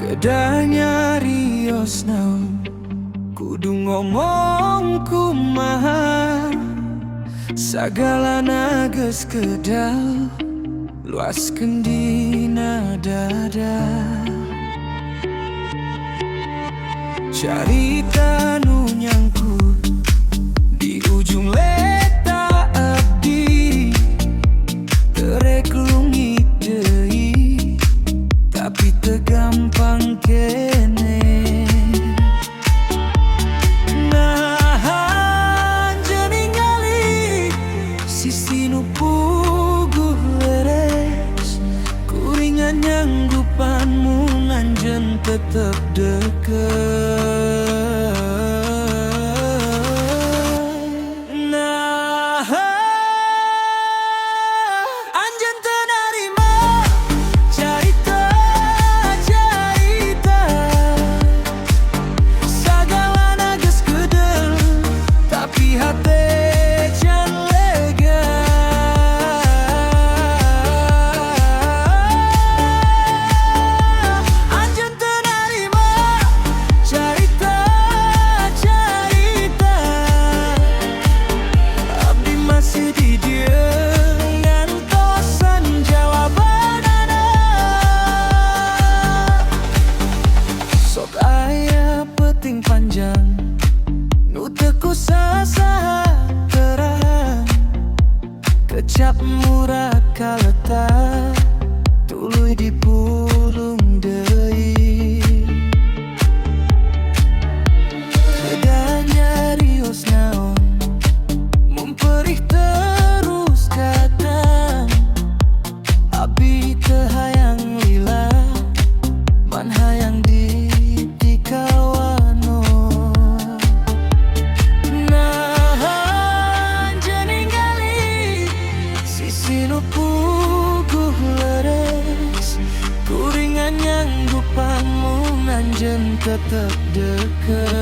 Kedanya rios naon kudu ngomong kumaha, sagalana geus kedal luaskeun dina dada. Carita nu nyangkut di ujung leta abdi, teu rek lungit deui tapi teu gampang kene. Nahan jeung ningali sisi nu puguh leres, kuringan nyanggupanmu nganjeun tetep deket. Kecap murah kaletak tuluy dipulung deui. Bedanya rios naon mun perih terus katang, abdi teu hayang lila man hayang ditikawanon. Sinu puguh leres, kuringan nyanggupanmu nganjeun tetep deket.